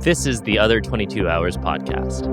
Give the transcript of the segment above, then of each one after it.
This is the Other 22 Hours podcast.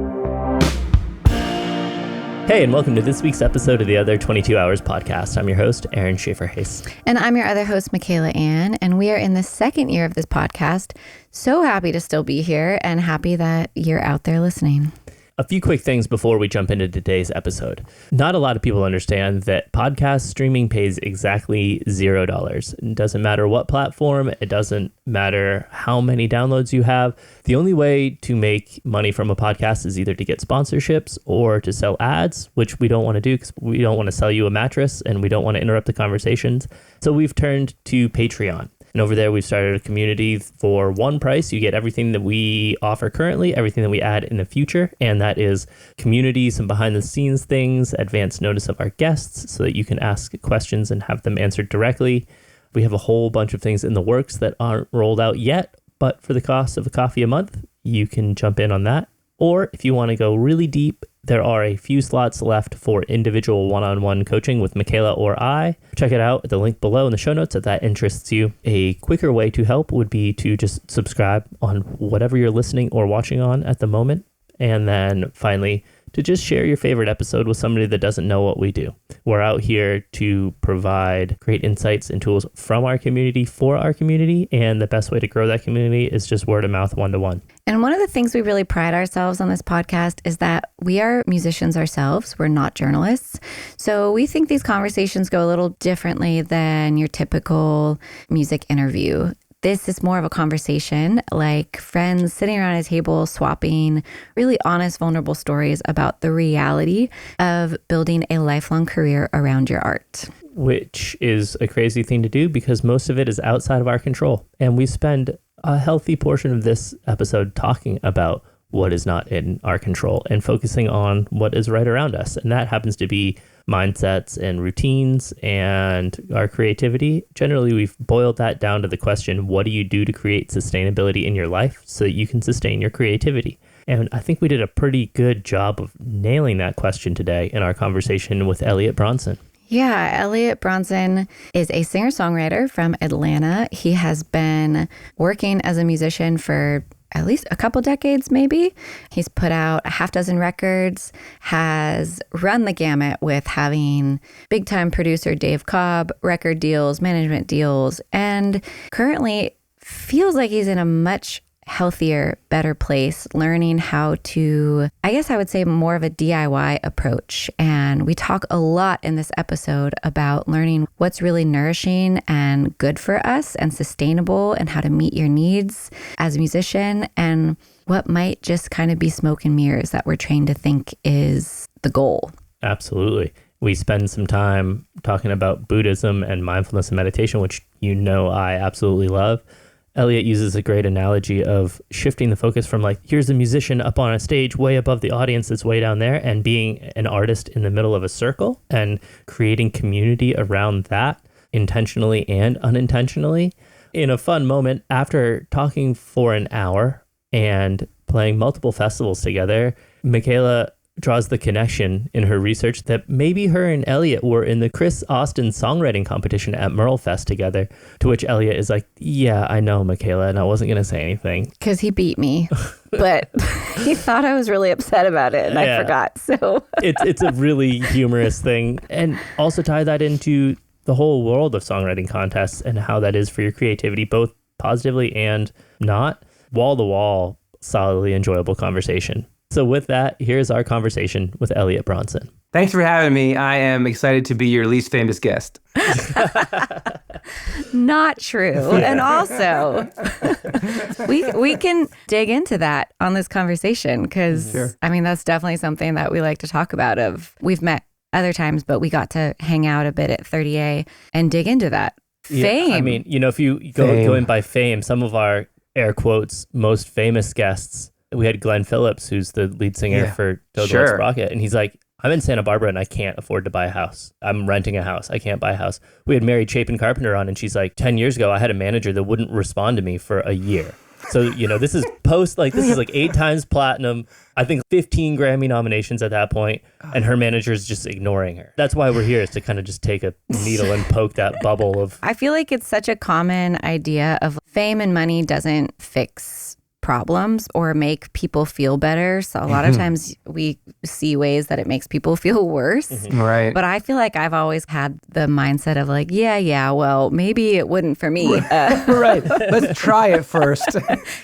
Hey, and welcome to this week's episode of the Other 22 Hours podcast. I'm your host, Aaron Shafer-Haiss. And I'm your other host, Michaela Anne, and we are in the second year of this podcast. So happy to still be here and happy that you're out there listening. A few quick things before we jump into today's episode. Not a lot of people understand that podcast streaming pays exactly $0. It doesn't matter what platform. It doesn't matter how many downloads you have. The only way to make money from a podcast is either to get sponsorships or to sell ads, which we don't want to do because we don't want to sell you a mattress and we don't want to interrupt the conversations. So we've turned to Patreon. And over there, we've started a community for one price. You get everything that we offer currently, everything that we add in the future. And that is community, some behind the scenes things, advance notice of our guests so that you can ask questions and have them answered directly. We have a whole bunch of things in the works that aren't rolled out yet, but for the cost of a coffee a month, you can jump in on that. Or if you want to go really deep, there are a few slots left for individual one-on-one coaching with Michaela or I. Check it out at the link below in the show notes if that interests you. A quicker way to help would be to just subscribe on whatever you're listening or watching on at the moment. And then finally, to just share your favorite episode with somebody that doesn't know what we do. We're out here to provide great insights and tools from our community for our community. And the best way to grow that community is just word of mouth, one-to-one. And one of the things we really pride ourselves on this podcast is that we are musicians ourselves. We're not journalists. So we think these conversations go a little differently than your typical music interview. This is more of a conversation, like friends sitting around a table swapping really honest, vulnerable stories about the reality of building a lifelong career around your art. Which is a crazy thing to do because most of it is outside of our control. And we spend a healthy portion of this episode talking about what is not in our control and focusing on what is right around us. And that happens to be mindsets and routines and our creativity. Generally, we've boiled that down to the question, what do you do to create sustainability in your life so that you can sustain your creativity? And I think we did a pretty good job of nailing that question today in our conversation with Eliot Bronson. Yeah, Eliot Bronson is a singer-songwriter from Atlanta. He has been working as a musician for at least a couple decades, maybe. He's put out a half dozen records, has run the gamut with having big-time producer Dave Cobb, record deals, management deals, and currently feels like he's in a much healthier, better place, learning how to, I guess I would say, more of a DIY approach. And we talk a lot in this episode about learning what's really nourishing and good for us and sustainable and how to meet your needs as a musician and what might just kind of be smoke and mirrors that we're trained to think is the goal. Absolutely. We spend some time talking about Buddhism and mindfulness and meditation, which you know I absolutely love. Eliot uses a great analogy of shifting the focus from like, here's a musician up on a stage way above the audience that's way down there and being an artist in the middle of a circle and creating community around that intentionally and unintentionally. In a fun moment, after talking for an hour and playing multiple festivals together, Michaela draws the connection in her research that maybe her and Eliot were in the Chris Austin songwriting competition at Merlefest together, to which Eliot is like, yeah, I know, Michaela, and I wasn't going to say anything. Because he beat me, but he thought I was really upset about it, and I forgot. So it's a really humorous thing. And also tie that into the whole world of songwriting contests and how that is for your creativity, both positively and not. Wall-to-wall, solidly enjoyable conversation. So with that, here's our conversation with Eliot Bronson. Thanks for having me. I am excited to be your least famous guest. Not true. Yeah. And also, we can dig into that on this conversation because, sure. I mean, that's definitely something that we like to talk about. We've met other times, but we got to hang out a bit at 30A and dig into that. Fame. Yeah, I mean, you know, if you go in by fame, some of our air quotes most famous guests, we had Glenn Phillips, who's the lead singer for Total Let's Rocket, and he's like, I'm in Santa Barbara and I can't afford to buy a house. I'm renting a house. I can't buy a house. We had Mary Chapin Carpenter on, and she's like, 10 years ago, I had a manager that wouldn't respond to me for a year. So, you know, this is this is like 8 times platinum, I think 15 Grammy nominations at that point, and her manager's just ignoring her. That's why we're here, is to kind of just take a needle and poke that bubble of... I feel like it's such a common idea of fame and money doesn't fix problems or make people feel better. So a lot of times we see ways that it makes people feel worse. Right. But I feel like I've always had the mindset of like, yeah, well, maybe it wouldn't for me. Right. Let's try it first.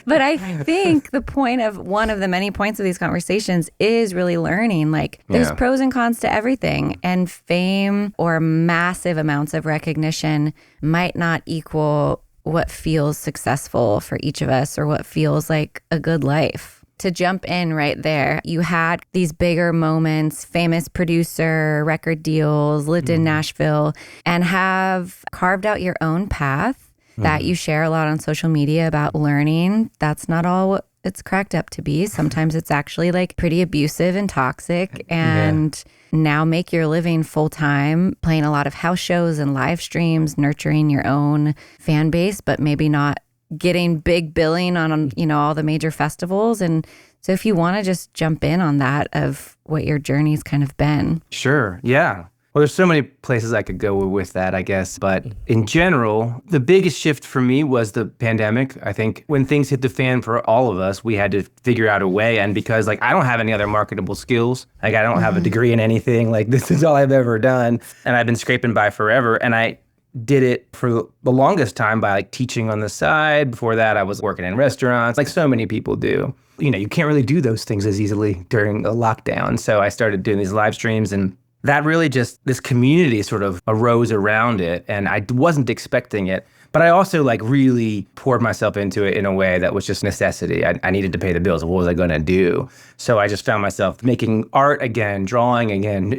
But I think the point of one of the many points of these conversations is really learning, like there's pros and cons to everything, and fame or massive amounts of recognition might not equal what feels successful for each of us or what feels like a good life. To jump in right there, you had these bigger moments, famous producer, record deals, lived in Nashville, and have carved out your own path that you share a lot on social media about learning. That's not all what it's cracked up to be. Sometimes it's actually like pretty abusive and toxic, and now make your living full time, playing a lot of house shows and live streams, nurturing your own fan base, but maybe not getting big billing on, all the major festivals. And so if you want to just jump in on that of what your journey's kind of been. Sure. Yeah. Well, there's so many places I could go with that, I guess. But in general, the biggest shift for me was the pandemic. I think when things hit the fan for all of us, we had to figure out a way. And because I don't have any other marketable skills, I don't have a degree in anything. This is all I've ever done. And I've been scraping by forever. And I did it for the longest time by teaching on the side. Before that, I was working in restaurants, like so many people do. You can't really do those things as easily during a lockdown. So I started doing these live streams, and that really this community sort of arose around it, and I wasn't expecting it. But I also really poured myself into it in a way that was just necessity. I needed to pay the bills. What was I going to do? So I just found myself making art again, drawing again,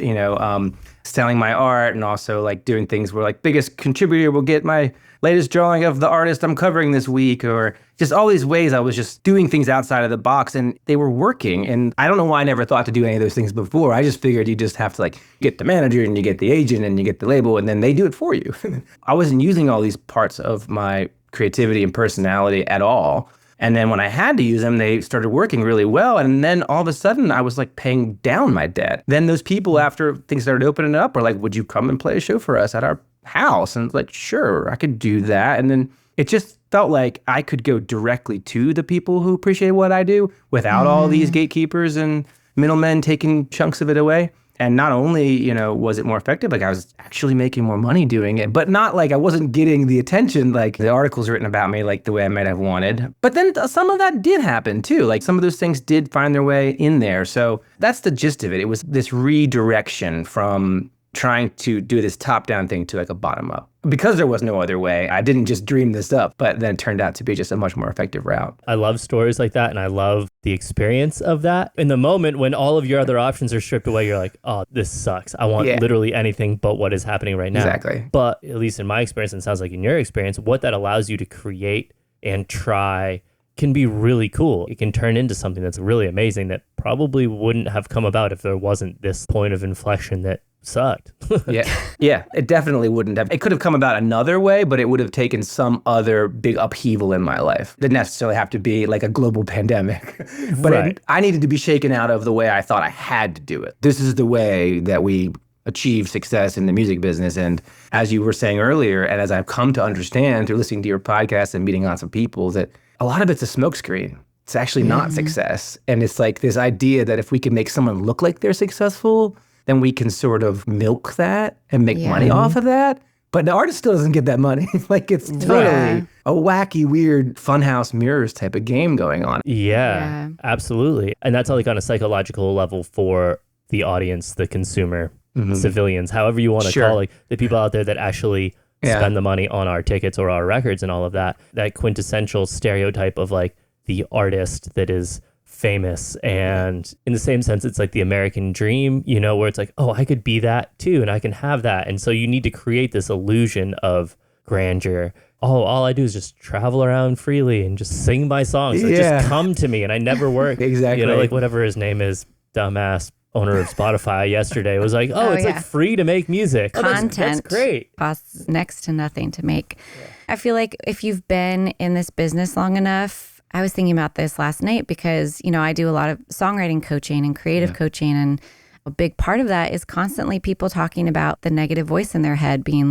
selling my art, and also doing things where biggest contributor will get my latest drawing of the artist I'm covering this week, or just all these ways I was just doing things outside of the box, and they were working. And I don't know why I never thought to do any of those things before. I just figured you just have to get the manager, and you get the agent, and you get the label, and then they do it for you. I wasn't using all these parts of my creativity and personality at all. And then when I had to use them, they started working really well. And then all of a sudden, I was paying down my debt. Then those people, after things started opening up, were like, would you come and play a show for us at our house? And it's sure, I could do that. And then it just felt like I could go directly to the people who appreciate what I do without all these gatekeepers and middlemen taking chunks of it away. And not only, was it more effective, I was actually making more money doing it, but not I wasn't getting the attention, the articles written about me, the way I might have wanted. But then some of that did happen too. Some of those things did find their way in there. So that's the gist of it. It was this redirection from trying to do this top-down thing to a bottom-up. Because there was no other way, I didn't just dream this up, but then it turned out to be just a much more effective route. I love stories like that, and I love the experience of that. In the moment when all of your other options are stripped away, you're like, oh, this sucks. I want literally anything but what is happening right now. Exactly. But at least in my experience, and it sounds like in your experience, what that allows you to create and try can be really cool. It can turn into something that's really amazing that probably wouldn't have come about if there wasn't this point of inflection that sucked. Yeah, it definitely wouldn't have. It could have come about another way, but it would have taken some other big upheaval in my life. It didn't necessarily have to be a global pandemic, but I needed to be shaken out of the way I thought I had to do it. This is the way that we achieve success in the music business. And as you were saying earlier, and as I've come to understand through listening to your podcast and meeting lots of people, that a lot of it's a smokescreen. It's actually not success. And it's this idea that if we can make someone look like they're successful, then we can sort of milk that and make money off of that. But the artist still doesn't get that money. It's totally a wacky, weird funhouse mirrors type of game going on. Yeah, absolutely. And that's on a psychological level for the audience, the consumer, civilians, however you want to call the people out there that actually spend the money on our tickets or our records and all of that. That quintessential stereotype of the artist that is famous, and in the same sense it's the American dream, where it's oh, I could be that too, and I can have that. And so you need to create this illusion of grandeur. Oh, all I do is just travel around freely and just sing my songs. They just come to me, and I never work. Exactly. Whatever his name is, dumbass owner of Spotify yesterday was it's free to make music. Content. That's great. Costs next to nothing to make. I feel if you've been in this business long enough, I was thinking about this last night because, I do a lot of songwriting coaching and creative coaching. And a big part of that is constantly people talking about the negative voice in their head being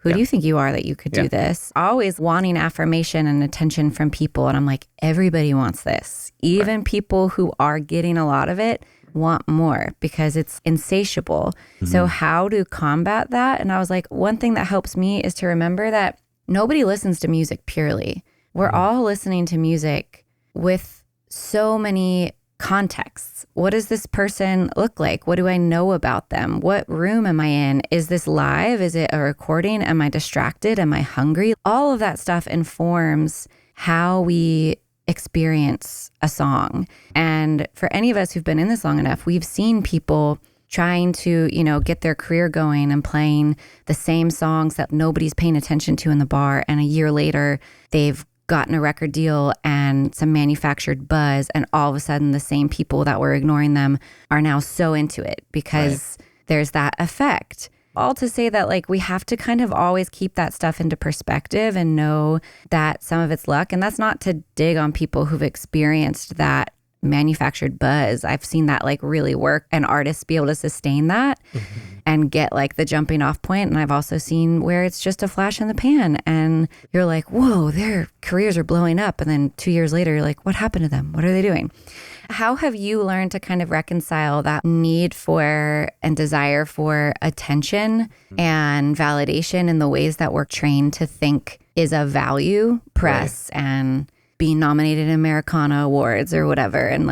Who do you think you are that you could do this? Always wanting affirmation and attention from people. And I'm like, everybody wants this. Even people who are getting a lot of it want more because it's insatiable. So how to combat that? And I was like, one thing that helps me is to remember that nobody listens to music purely. We're all listening to music with so many contexts. What does this person look like? What do I know about them? What room am I in? Is this live? Is it a recording? Am I distracted? Am I hungry? All of that stuff informs how we experience a song. And for any of us who've been in this long enough, we've seen people trying to, get their career going and playing the same songs that nobody's paying attention to in the bar. And a year later, they've gotten a record deal and some manufactured buzz. And all of a sudden, the same people that were ignoring them are now so into it because there's that effect. All to say that we have to kind of always keep that stuff into perspective and know that some of it's luck. And that's not to dig on people who've experienced that manufactured buzz. I've seen that really work and artists be able to sustain that and get the jumping off point. And I've also seen where it's just a flash in the pan and you're like, whoa, their careers are blowing up. And then 2 years later, you're like, what happened to them? What are they doing? How have you learned to kind of reconcile that need for and desire for attention and validation in the ways that we're trained to think is of value, press and being nominated in Americana Awards or whatever. And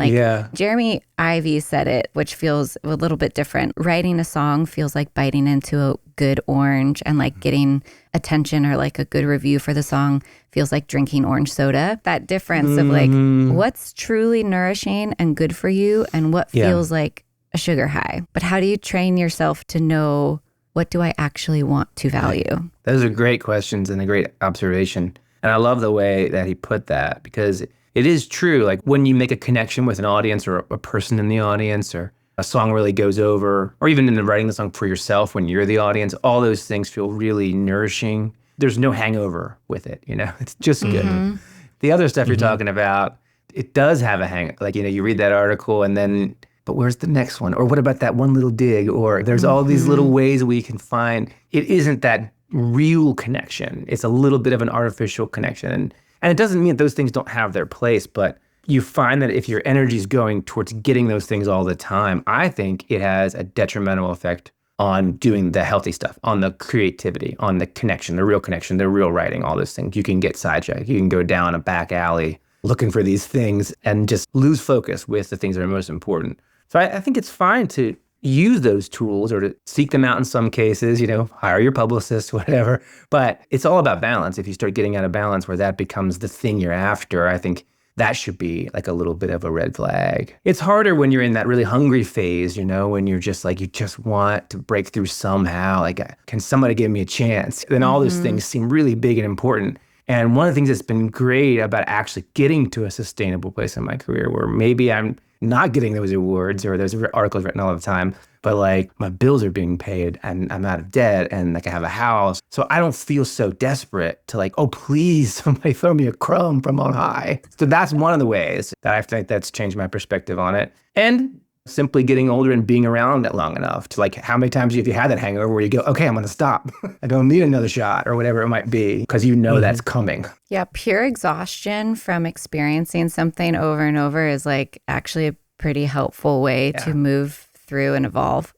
Jeremy Ivy said it, which feels a little bit different. Writing a song feels like biting into a good orange and getting attention or a good review for the song feels like drinking orange soda. That difference of what's truly nourishing and good for you and what feels like a sugar high. But how do you train yourself to know what do I actually want to value? Those are great questions and a great observation. And I love the way that he put that because it is true. When you make a connection with an audience or a person in the audience or a song really goes over, or even in the writing the song for yourself when you're the audience, all those things feel really nourishing. There's no hangover with it, it's just good. The other stuff you're talking about, it does have a hang. You read that article and then, but where's the next one? Or what about that one little dig? Or there's all these little ways we can find, it isn't that real connection. It's a little bit of an artificial connection. And it doesn't mean that those things don't have their place, but you find that if your energy is going towards getting those things all the time, I think it has a detrimental effect on doing the healthy stuff, on the creativity, on the connection, the real writing, all those things. You can get sidetracked. You can go down a back alley looking for these things and just lose focus with the things that are most important. So I think it's fine to use those tools or to seek them out in some cases, hire your publicist, whatever. But it's all about balance. If you start getting out of balance where that becomes the thing you're after, I think that should be a little bit of a red flag. It's harder when you're in that really hungry phase, when you're just you just want to break through somehow. Can somebody give me a chance? Then all those things seem really big and important. And one of the things that's been great about actually getting to a sustainable place in my career where maybe I'm not getting those awards or those articles written all the time, but my bills are being paid and I'm out of debt and I have a house. So I don't feel so desperate to oh, please, somebody throw me a crumb from on high. So that's one of the ways that I think that's changed my perspective on it. And simply getting older and being around it long enough to how many times have you had that hangover where you go, okay, I'm going to stop. I don't need another shot or whatever it might be because that's coming. Yeah, pure exhaustion from experiencing something over and over is actually a pretty helpful way to move through and evolve.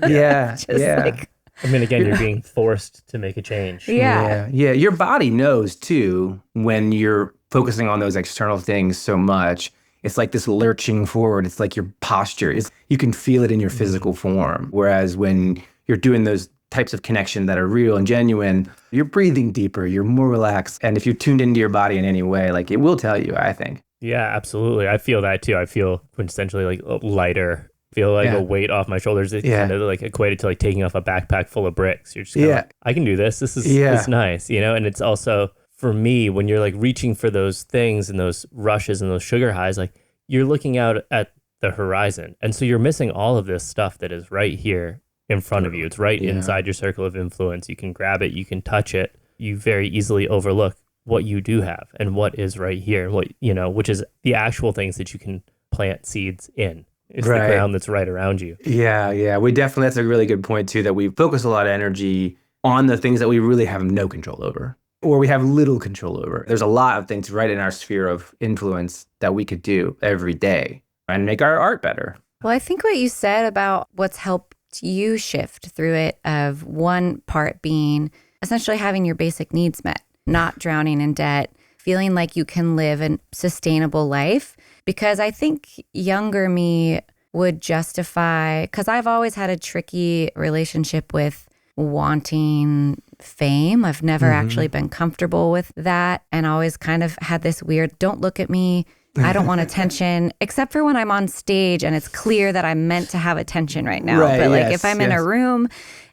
Yeah. Again, you're being forced to make a change. Yeah. Your body knows too when you're focusing on those external things so much. It's this lurching forward. It's your posture. You can feel it in your physical form. Whereas when you're doing those types of connection that are real and genuine, you're breathing deeper, you're more relaxed. And if you're tuned into your body in any way, it will tell you, I think. Yeah, absolutely. I feel that too. I feel quintessentially lighter. Feel a weight off my shoulders. It's kind of equated to taking off a backpack full of bricks. You're just I can do this. This is it's nice, and it's also for me, when you're reaching for those things and those rushes and those sugar highs, you're looking out at the horizon. And so you're missing all of this stuff that is right here in front of you. It's right inside your circle of influence. You can grab it, you can touch it. You very easily overlook what you do have and what is right here, which is the actual things that you can plant seeds in. It's the ground that's right around you. Yeah. We definitely, that's a really good point too, that we focus a lot of energy on the things that we really have no control over, or we have little control over. There's a lot of things right in our sphere of influence that we could do every day and make our art better. Well, I think what you said about what's helped you shift through it, of one part being essentially having your basic needs met, not drowning in debt, feeling like you can live a sustainable life. Because I think younger me would justify, because I've always had a tricky relationship with wanting fame. I've never actually been comfortable with that, and always kind of had this weird, don't look at me, I don't want attention, except for when I'm on stage and it's clear that I'm meant to have attention right now. Right, but like yes, if I'm in a room,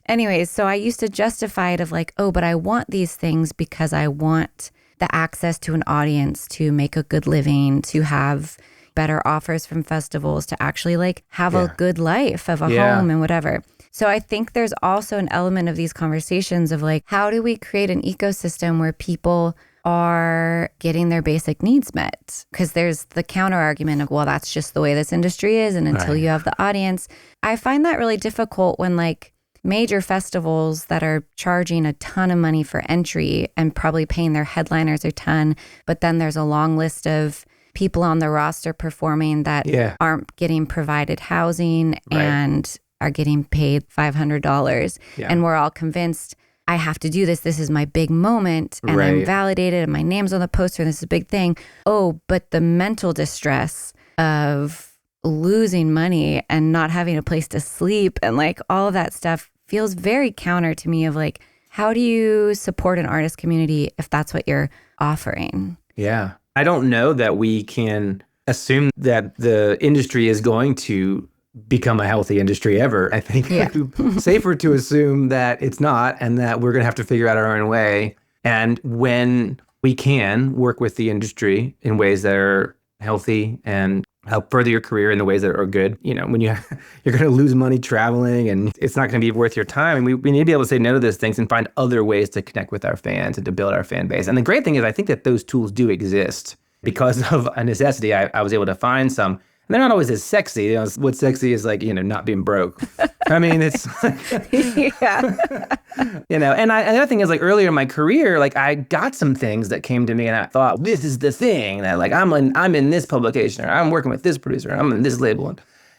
anyways, so I used to justify it of like, oh, but I want these things because I want the access to an audience, to make a good living, to have better offers from festivals, to actually like have a good life of a home and whatever. So I think there's also an element of these conversations of like, how do we create an ecosystem where people are getting their basic needs met? Because there's the counter argument of, well, that's just the way this industry is. And until you have the audience, I find that really difficult when like major festivals that are charging a ton of money for entry and probably paying their headliners a ton, but then there's a long list of people on the roster performing that aren't getting provided housing and are getting paid $500. And we're all convinced, I have to do this. This is my big moment, and I'm validated, and my name's on the poster, and this is a big thing. Oh, but the mental distress of losing money and not having a place to sleep and like all of that stuff feels very counter to me of like, how do you support an artist community if that's what you're offering? Yeah. I don't know that we can assume that the industry is going to become a healthy industry ever. I think it's safer to assume that it's not, and that we're going to have to figure out our own way. And when we can work with the industry in ways that are healthy and help further your career in the ways that are good, you know, when you're going to lose money traveling and it's not going to be worth your time. And we need to be able to say no to those things and find other ways to connect with our fans and to build our fan base. And the great thing is, I think that those tools do exist because of a necessity. I was able to find some. And they're not always as sexy. You know, what's sexy is like, you know, not being broke. I mean, it's, you know, and another thing is like earlier in my career, like I got some things that came to me and I thought, this is the thing that like, I'm in this publication, or I'm working with this producer, or I'm in this label.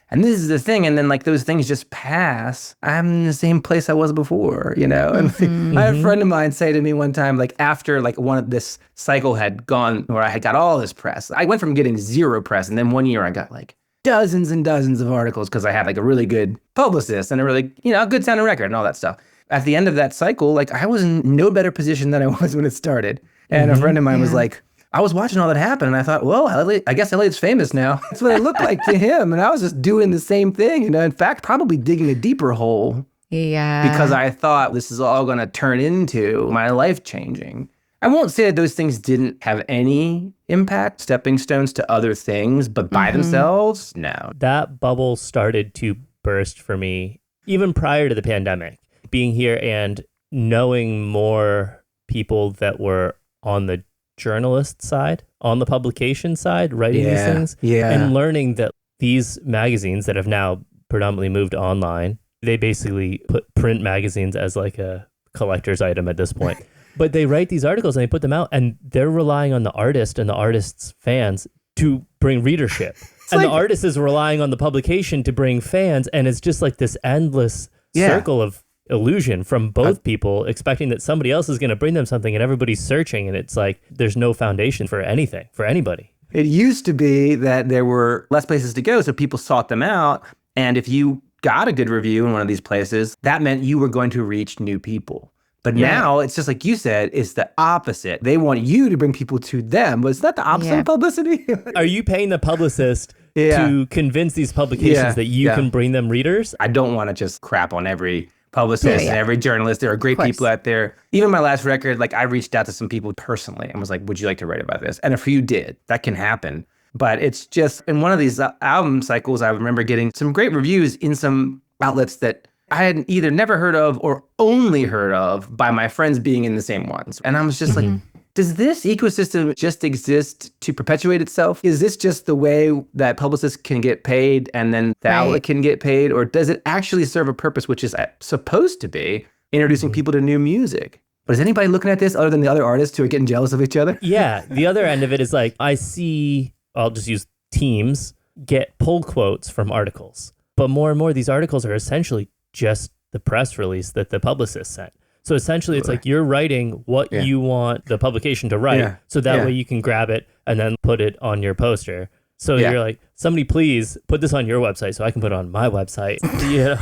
And this is the thing. And then like those things just pass. I'm in the same place I was before, you know? And I had a friend of mine say to me one time, like after like one of this cycle had gone where I had got all this press, I went from getting zero press. And then one year I got like dozens and dozens of articles because I had like a really good publicist and a really, you know, a good sounding record and all that stuff. At the end of that cycle, like I was in no better position than I was when it started. And a friend of mine was like, I was watching all that happen, and I thought, well, I guess Eliot's famous now. That's what it looked like to him. And I was just doing the same thing, you know, in fact, probably digging a deeper hole. Yeah. Because I thought this is all going to turn into my life changing. I won't say that those things didn't have any impact, stepping stones to other things, but by themselves, no. That bubble started to burst for me even prior to the pandemic. Being here and knowing more people that were on the journalist side, on the publication side, writing these things, and learning that these magazines that have now predominantly moved online, they basically put print magazines as like a collector's item at this point. But they write these articles and they put them out, and they're relying on the artist and the artist's fans to bring readership. And the artist is relying on the publication to bring fans, and it's just like this endless circle of illusion from both people, expecting that somebody else is going to bring them something, and everybody's searching, and it's like there's no foundation for anything, for anybody. It used to be that there were less places to go, so people sought them out, and if you got a good review in one of these places, that meant you were going to reach new people. But now it's just like you said, it's the opposite. They want you to bring people to them. Was that the opposite of publicity? Are you paying the publicist to convince these publications that you can bring them readers? I don't want to just crap on every publicist and every journalist. There are great people out there. Even my last record, like I reached out to some people personally and was like, would you like to write about this? And a few did. That can happen. But it's just, in one of these album cycles, I remember getting some great reviews in some outlets that I had either never heard of or only heard of by my friends being in the same ones. And I was just like, does this ecosystem just exist to perpetuate itself? Is this just the way that publicists can get paid and then the outlet can get paid? Or does it actually serve a purpose, which is supposed to be introducing people to new music. But is anybody looking at this other than the other artists who are getting jealous of each other? Yeah. The other end of it is like, I'll just use teams, get pull quotes from articles. But more and more, these articles are essentially just the press release that the publicist sent. So essentially, it's like you're writing what you want the publication to write. So that way you can grab it and then put it on your poster. So you're like, somebody please put this on your website so I can put it on my website.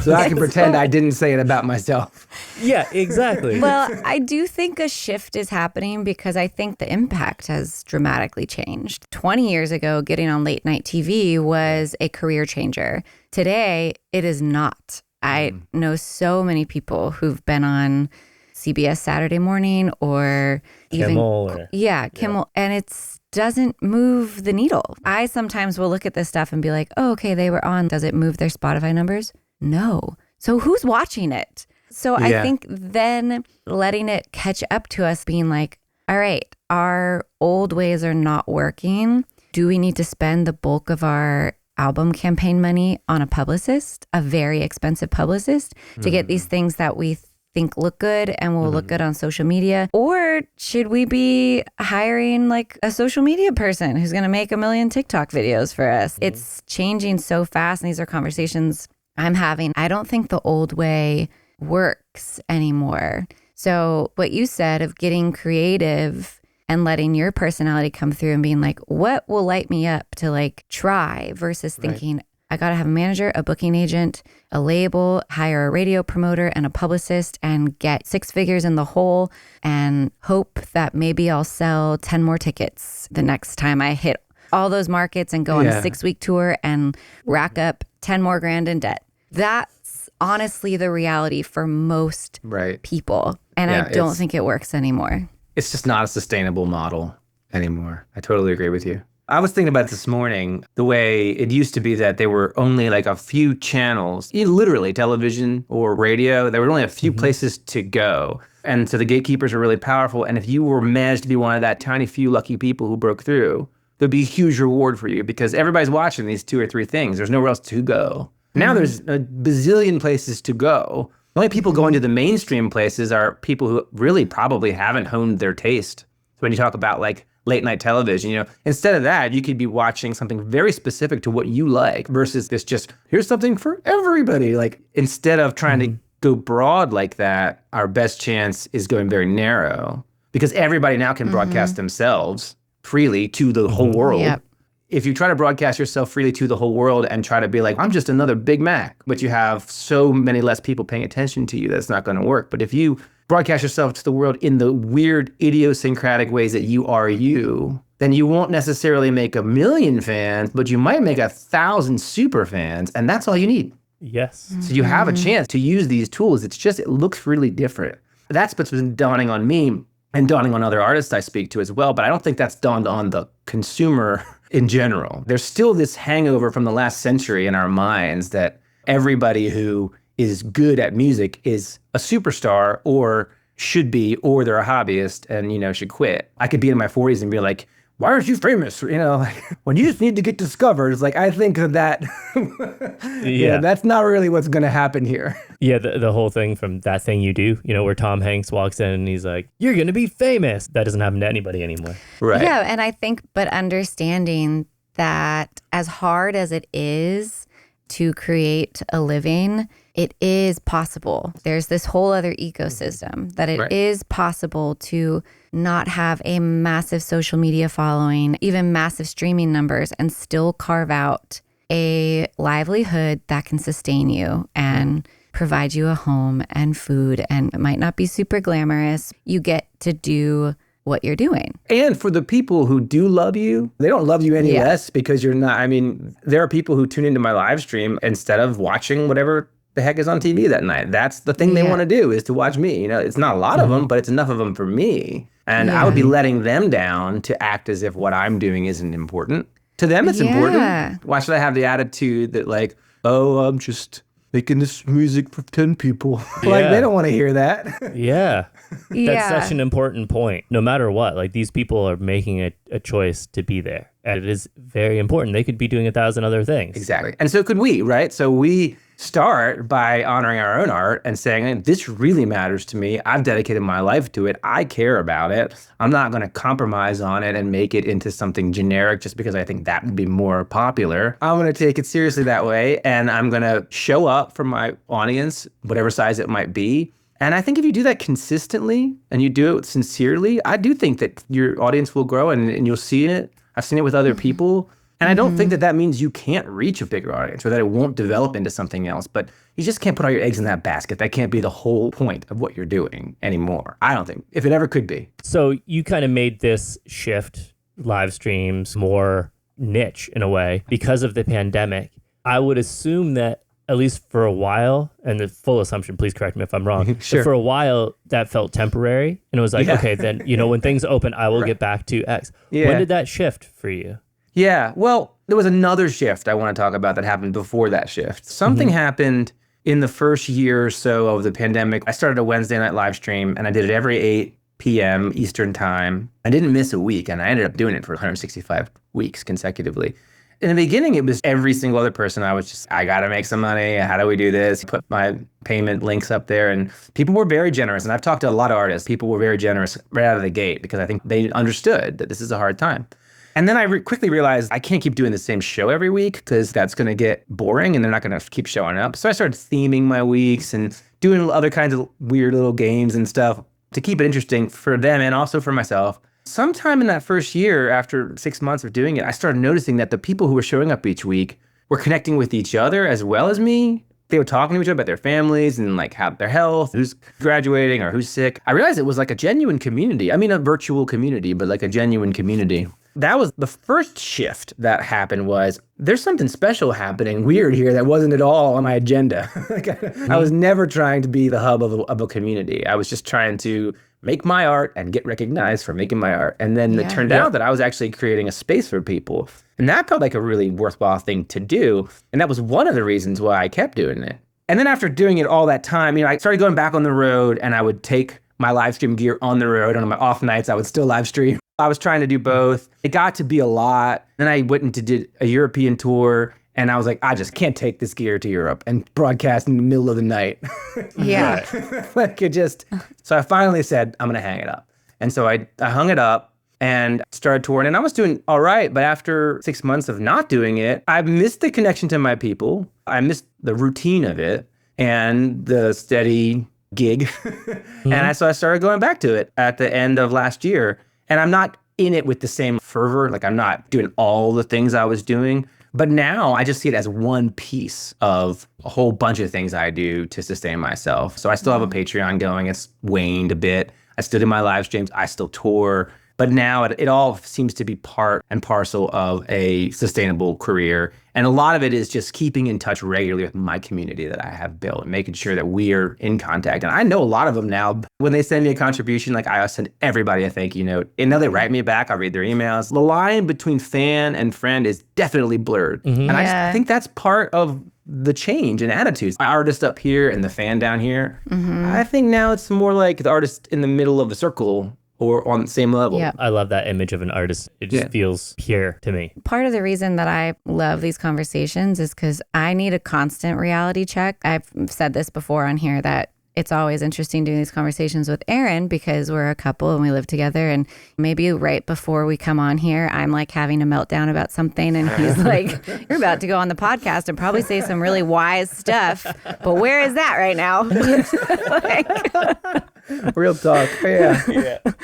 So I can pretend I didn't say it about myself. Yeah, exactly. Well, I do think a shift is happening because I think the impact has dramatically changed. 20 years ago, getting on late night TV was a career changer. Today, it is not. I know so many people who've been on CBS Saturday Morning or Kimmel. Kimmel. And it's doesn't move the needle. I sometimes will look at this stuff and be like, oh, okay, they were on. Does it move their Spotify numbers? No. So who's watching it? So I think then letting it catch up to us being like, all right, our old ways are not working. Do we need to spend the bulk of our album campaign money on a publicist, a very expensive publicist, to get these things that we think look good and will look good on social media? Or should we be hiring like a social media person who's going to make 1 million TikTok videos for us? It's changing so fast, and these are conversations I'm having. I don't think the old way works anymore. So what you said of getting creative and letting your personality come through and being like, what will light me up to like try versus thinking, I got to have a manager, a booking agent, a label, hire a radio promoter and a publicist and get 6 figures in the hole and hope that maybe I'll sell 10 more tickets the next time I hit all those markets and go on a 6-week tour and rack up 10 more grand in debt. That's honestly the reality for most people. And I don't think it works anymore. It's just not a sustainable model anymore. I totally agree with you. I was thinking about this morning, the way it used to be that there were only like a few channels, literally television or radio. There were only a few places to go. And so the gatekeepers were really powerful. And if you were managed to be one of that tiny few lucky people who broke through, there'd be a huge reward for you because everybody's watching these 2 or 3 things. There's nowhere else to go. Now there's a bazillion places to go. The only people going to the mainstream places are people who really probably haven't honed their taste. So when you talk about like late night television, instead of that, you could be watching something very specific to what you like versus this just, here's something for everybody. Like instead of trying to go broad like that, our best chance is going very narrow because everybody now can broadcast themselves freely to the whole world. Yep. If you try to broadcast yourself freely to the whole world and try to be like, I'm just another Big Mac, but you have so many less people paying attention to you, that's not going to work. But if you broadcast yourself to the world in the weird idiosyncratic ways that you are you, then you won't necessarily make 1 million fans, but you might make 1,000 super fans, and that's all you need. Yes. So you have a chance to use these tools. It's just, it looks really different. That's what's been dawning on me and dawning on other artists I speak to as well, but I don't think that's dawned on the consumer in general. There's still this hangover from the last century in our minds that everybody who is good at music is a superstar or should be, or they're a hobbyist and, should quit. I could be in my 40s and be like, why aren't you famous? When you just need to get discovered, it's like, I think that that's not really what's going to happen here. Yeah, the whole thing from That Thing You Do, where Tom Hanks walks in and he's like, you're going to be famous. That doesn't happen to anybody anymore. Right. Yeah, and I think, but understanding that as hard as it is to create a living, it is possible. There's this whole other ecosystem that it is possible to not have a massive social media following, even massive streaming numbers, and still carve out a livelihood that can sustain you and provide you a home and food. And it might not be super glamorous. You get to do what you're doing. And for the people who do love you, they don't love you any less because you're not. There are people who tune into my live stream instead of watching whatever the heck is on TV that night. That's the thing they want to do, is to watch me. It's not a lot of them, but it's enough of them for me. And I would be letting them down to act as if what I'm doing isn't important. To them, it's important. Why should I have the attitude that like, oh, I'm just making this music for 10 people? Like, they don't want to hear that. Yeah. That's such an important point. No matter what, like these people are making a choice to be there. And it is very important. They could be doing 1,000 other things. Exactly. And so could we, right? So we start by honoring our own art and saying, hey, this really matters to me. I've dedicated my life to it. I care about it. I'm not going to compromise on it and make it into something generic just because I think that would be more popular. I'm going to take it seriously that way, and I'm going to show up for my audience, whatever size it might be. And I think if you do that consistently and you do it sincerely, I do think that your audience will grow and you'll see it. I've seen it with other people. And I don't think that that means you can't reach a bigger audience or that it won't develop into something else. But you just can't put all your eggs in that basket. That can't be the whole point of what you're doing anymore. I don't think, if it ever could be. So you kind of made this shift, live streams, more niche in a way because of the pandemic. I would assume that at least for a while, and the full assumption, please correct me if I'm wrong, Sure. for a while that felt temporary. And it was like, okay, then, when things open, I will get back to X. Yeah. When did that shift for you? Yeah, well, there was another shift I want to talk about that happened before that shift. Something happened in the first year or so of the pandemic. I started a Wednesday night live stream, and I did it every 8 p.m. Eastern time. I didn't miss a week, and I ended up doing it for 165 weeks consecutively. In the beginning, it was every single other person. I got to make some money. How do we do this? Put my payment links up there, and people were very generous. And I've talked to a lot of artists. People were very generous right out of the gate because I think they understood that this is a hard time. And then I quickly realized I can't keep doing the same show every week because that's going to get boring and they're not going to keep showing up. So I started theming my weeks and doing other kinds of weird little games and stuff to keep it interesting for them and also for myself. Sometime in that first year, after 6 months of doing it, I started noticing that the people who were showing up each week were connecting with each other as well as me. They were talking to each other about their families and like how their health, who's graduating or who's sick. I realized it was like a genuine community. I mean, a virtual community, but like a genuine community. That was the first shift that happened was there's something special happening weird here that wasn't at all on my agenda. I was never trying to be the hub of a community. I was just trying to make my art and get recognized for making my art. And then it turned out that I was actually creating a space for people. And that felt like a really worthwhile thing to do. And that was one of the reasons why I kept doing it. And then after doing it all that time, I started going back on the road and I would take my live stream gear on the road. And on my off nights, I would still live stream. I was trying to do both. It got to be a lot. Then I went and did a European tour. And I was like, I just can't take this gear to Europe and broadcast in the middle of the night. Yeah. So I finally said, I'm going to hang it up. And so I hung it up and started touring. And I was doing all right. But after 6 months of not doing it, I missed the connection to my people. I missed the routine of it and the steady gig. So I started going back to it at the end of last year. And I'm not in it with the same fervor. Like I'm not doing all the things I was doing. But now I just see it as one piece of a whole bunch of things I do to sustain myself. So I still have a Patreon going. It's waned a bit. I still do my live streams. I still tour. But now it all seems to be part and parcel of a sustainable career. And a lot of it is just keeping in touch regularly with my community that I have built and making sure that we're in contact. And I know a lot of them now. When they send me a contribution, like I send everybody a thank you note. And now they write me back. I read their emails. The line between fan and friend is definitely blurred. And I think that's part of the change in attitudes. The artist up here and the fan down here. I think now it's more like the artist in the middle of the circle or on the same level. Yeah. I love that image of an artist. It just feels pure to me. Part of the reason that I love these conversations is because I need a constant reality check. I've said this before on here that it's always interesting doing these conversations with Aaron because we're a couple and we live together. And maybe right before we come on here, I'm like having a meltdown about something. And he's like, you're about to go on the podcast and probably say some really wise stuff. But where is that right now? Real talk.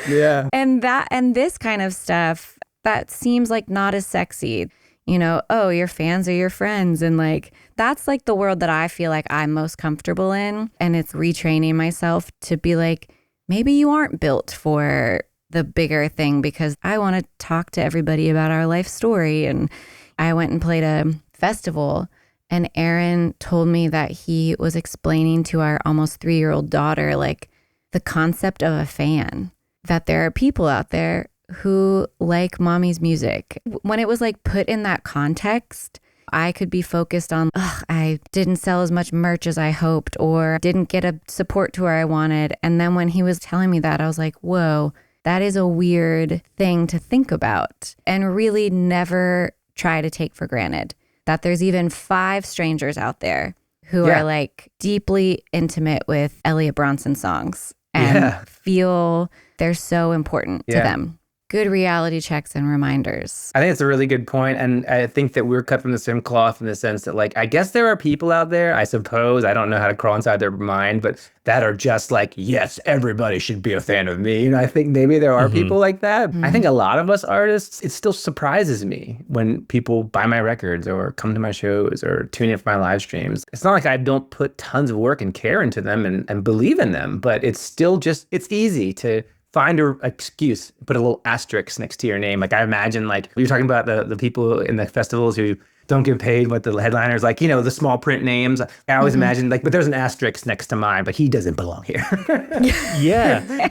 Yeah. And this kind of stuff that seems like not as sexy. Your fans are your friends. And like, that's like the world that I feel like I'm most comfortable in. And it's retraining myself to be like, maybe you aren't built for the bigger thing because I want to talk to everybody about our life story. And I went and played a festival and Aaron told me that he was explaining to our almost 3-year-old daughter, like the concept of a fan, that there are people out there who like mommy's music. When it was like put in that context, I could be focused on, I didn't sell as much merch as I hoped or didn't get a support tour I wanted. And then when he was telling me that, I was like, whoa, that is a weird thing to think about and really never try to take for granted that there's even 5 strangers out there who are like deeply intimate with Eliot Bronson songs and feel they're so important to them. Good reality checks and reminders. I think it's a really good point. And I think that we're cut from the same cloth in the sense that, like, I guess there are people out there, I suppose, I don't know how to crawl inside their mind, but that are just like, yes, everybody should be a fan of me. You know, I think maybe there are people like that. I think a lot of us artists, it still surprises me when people buy my records or come to my shows or tune in for my live streams. It's not like I don't put tons of work and care into them and believe in them, but it's still just, it's easy to find an excuse, put a little asterisk next to your name. Like, I imagine, like, you're talking about the people in the festivals who don't get paid, what the headliners, like, you know, the small print names. I always imagine, like, but there's an asterisk next to mine, but he doesn't belong here.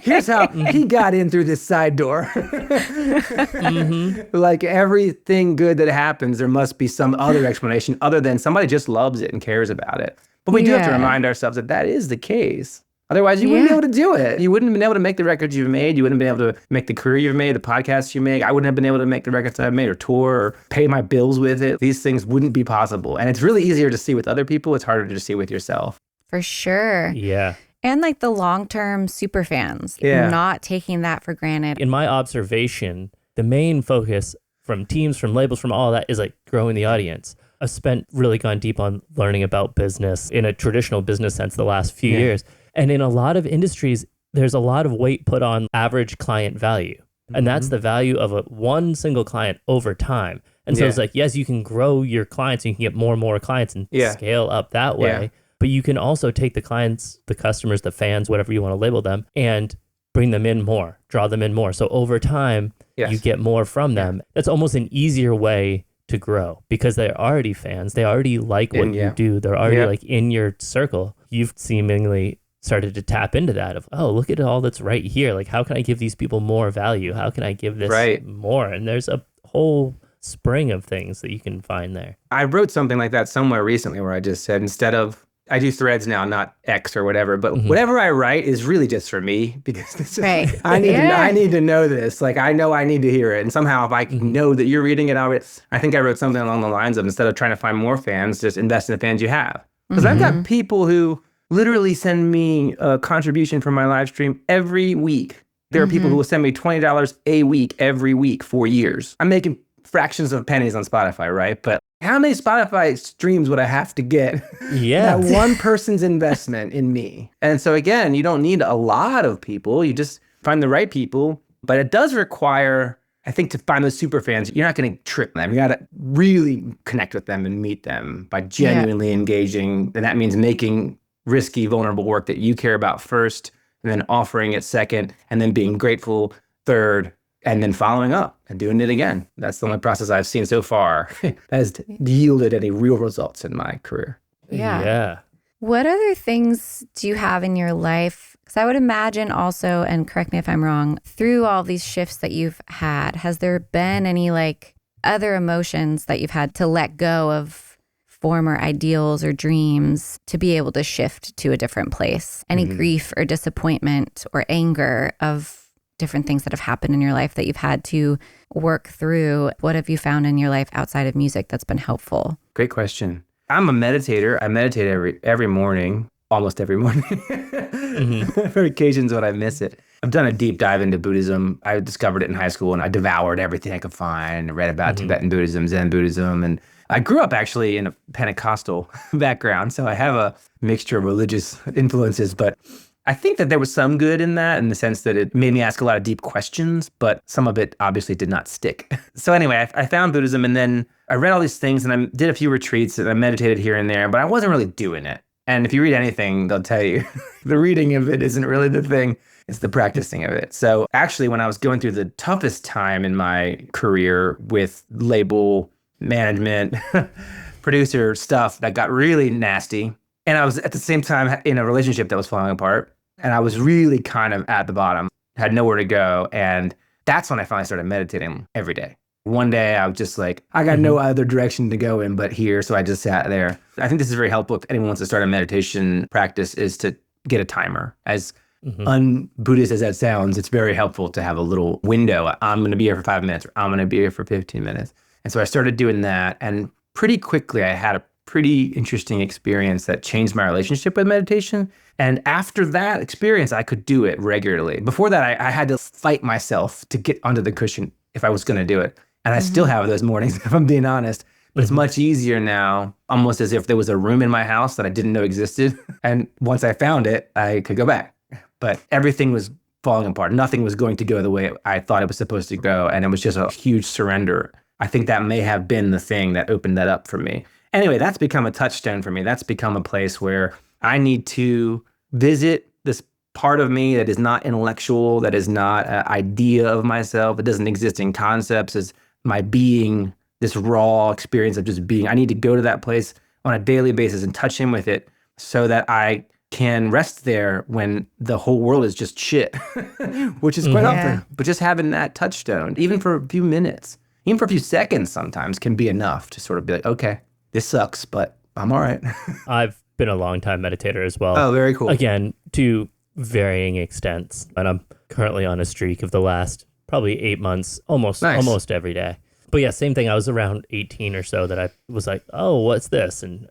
Here's how he got in through this side door. Like, everything good that happens, there must be some other explanation other than somebody just loves it and cares about it. But we do have to remind ourselves that that is the case. Otherwise, you wouldn't be able to do it. You wouldn't have been able to make the records you've made. You wouldn't have been able to make the career you've made, the podcasts you make. I wouldn't have been able to make the records I've made or tour or pay my bills with it. These things wouldn't be possible. And it's really easier to see with other people. It's harder to see with yourself. For sure. Yeah. And like the long-term super fans, not taking that for granted. In my observation, the main focus from teams, from labels, from all that is like growing the audience. I've really gone deep on learning about business in a traditional business sense the last few years. And in a lot of industries, there's a lot of weight put on average client value. And that's the value of one single client over time. And so it's like, yes, you can grow your clients, and you can get more and more clients and scale up that way. But you can also take the clients, the customers, the fans, whatever you want to label them, and bring them in more, draw them in more. So over time, you get more from them. That's almost an easier way to grow because they're already fans. They already like what you do. They're already like in your circle. You've seemingly started to tap into that of, oh, look at all that's right here. Like, how can I give these people more value? How can I give this more? And there's a whole spring of things that you can find there. I wrote something like that somewhere recently where I just said, instead of, I do threads now, not X or whatever, but whatever I write is really just for me because this is, I need to know this. Like, I know I need to hear it. And somehow if I know that you're reading it, I think I wrote something along the lines of, instead of trying to find more fans, just invest in the fans you have. Because I've got people who literally send me a contribution from my live stream every week. There are people who will send me $20 a week every week for years. I'm making fractions of pennies on Spotify, right? But how many Spotify streams would I have to get that one person's investment in me? And so again, you don't need a lot of people. You just find the right people. But it does require, I think, to find those super fans, you're not going to trick them. You got to really connect with them and meet them by genuinely engaging. And that means making risky, vulnerable work that you care about first, and then offering it second, and then being grateful third, and then following up and doing it again. That's the only process I've seen so far that has yielded any real results in my career. Yeah. What other things do you have in your life? Because I would imagine also, and correct me if I'm wrong, through all these shifts that you've had, has there been any like other emotions that you've had to let go of former ideals or dreams to be able to shift to a different place? Any grief or disappointment or anger of different things that have happened in your life that you've had to work through? What have you found in your life outside of music that's been helpful? Great question. I'm a meditator. I meditate every morning, almost every morning. For occasions when I miss it. I've done a deep dive into Buddhism. I discovered it in high school and I devoured everything I could find, read about Tibetan Buddhism, Zen Buddhism, and I grew up actually in a Pentecostal background, so I have a mixture of religious influences, but I think that there was some good in that in the sense that it made me ask a lot of deep questions, but some of it obviously did not stick. So anyway, I found Buddhism, and then I read all these things, and I did a few retreats, and I meditated here and there, but I wasn't really doing it. And if you read anything, they'll tell you the reading of it isn't really the thing. It's the practicing of it. So actually, when I was going through the toughest time in my career with label management, producer stuff that got really nasty. And I was at the same time in a relationship that was falling apart. And I was really kind of at the bottom, had nowhere to go. And that's when I finally started meditating every day. One day I was just like, I got no other direction to go in but here. So I just sat there. I think this is very helpful if anyone wants to start a meditation practice, is to get a timer. As un-Buddhist as that sounds, it's very helpful to have a little window. I'm going to be here for 5 minutes, or I'm going to be here for 15 minutes. And so I started doing that, and pretty quickly I had a pretty interesting experience that changed my relationship with meditation. And after that experience, I could do it regularly. Before that, I had to fight myself to get onto the cushion if I was going to do it. And I still have those mornings, if I'm being honest. But it's much easier now, almost as if there was a room in my house that I didn't know existed. And once I found it, I could go back. But everything was falling apart. Nothing was going to go the way I thought it was supposed to go. And it was just a huge surrender. I think that may have been the thing that opened that up for me. Anyway, that's become a touchstone for me. That's become a place where I need to visit this part of me that is not intellectual, that is not an idea of myself. It doesn't exist in concepts as my being, this raw experience of just being. I need to go to that place on a daily basis and touch in with it so that I can rest there when the whole world is just shit, which is quite often. But just having that touchstone, even for a few minutes, even for a few seconds sometimes, can be enough to sort of be like, okay, this sucks, but I'm all right. I've been a long time meditator as well. Oh, very cool. Again, to varying extents. And I'm currently on a streak of the last probably 8 months, almost every day. But yeah, same thing. I was around 18 or so that I was like, oh, what's this? And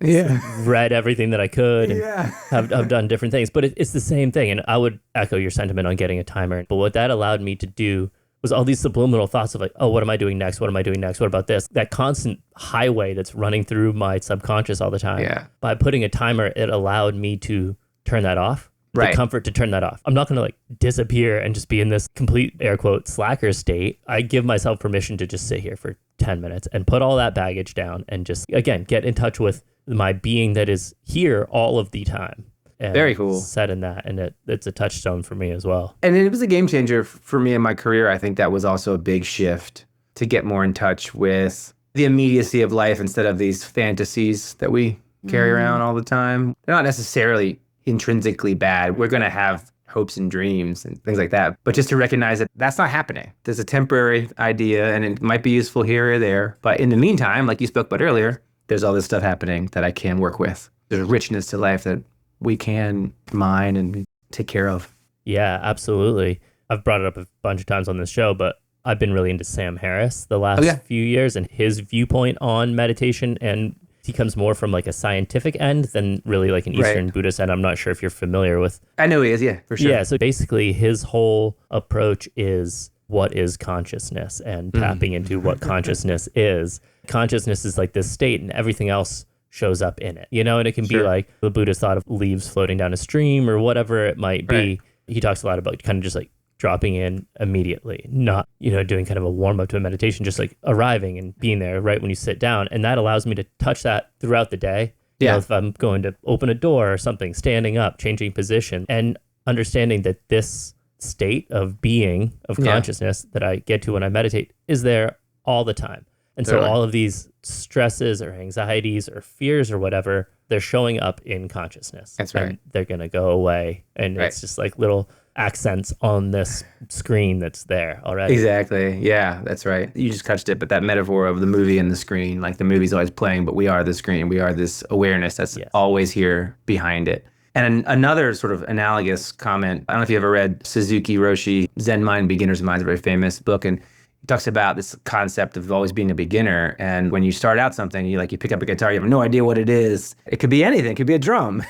read everything that I could and have done different things. But it's the same thing. And I would echo your sentiment on getting a timer. But what that allowed me to do was all these subliminal thoughts of like, oh, what am I doing next? What am I doing next? What about this? That constant highway that's running through my subconscious all the time. Yeah. By putting a timer, it allowed me to turn that off. The comfort to turn that off. I'm not going to like disappear and just be in this complete air quote slacker state. I give myself permission to just sit here for 10 minutes and put all that baggage down and just, again, get in touch with my being that is here all of the time. And very cool. Set in that. And it's a touchstone for me as well. And it was a game changer for me in my career. I think that was also a big shift to get more in touch with the immediacy of life instead of these fantasies that we carry around all the time. They're not necessarily intrinsically bad. We're going to have hopes and dreams and things like that. But just to recognize that that's not happening. There's a temporary idea and it might be useful here or there. But in the meantime, like you spoke about earlier, there's all this stuff happening that I can work with. There's a richness to life that we can mine and take care of. Yeah, absolutely. I've brought it up a bunch of times on this show, but I've been really into Sam Harris the last few years and his viewpoint on meditation, and he comes more from like a scientific end than really like an Eastern Buddhist end. I'm not sure if you're familiar with. I know he is, yeah, for sure. Yeah, so basically his whole approach is what is consciousness and tapping into what consciousness is. Consciousness is like this state and everything else shows up in it, you know, and it can be like the Buddhist thought of leaves floating down a stream or whatever it might be. He talks a lot about kind of just like dropping in immediately, not, you know, doing kind of a warm up to a meditation, just like arriving and being there right when you sit down. And that allows me to touch that throughout the day. You know, if I'm going to open a door or something, standing up, changing position, and understanding that this state of being, of consciousness that I get to when I meditate is there all the time. And so all of these stresses or anxieties or fears or whatever, they're showing up in consciousness. That's right. And they're going to go away. And it's just like little accents on this screen that's there already. Exactly. Yeah, that's right. You just touched it, but that metaphor of the movie and the screen, like the movie's always playing, but we are the screen. We are this awareness that's always here behind it. And another sort of analogous comment, I don't know if you ever read Suzuki Roshi, Zen Mind, Beginner's Mind, is a very famous book, and he talks about this concept of always being a beginner. And when you start out something, you pick up a guitar, you have no idea what it is. It could be anything. It could be a drum.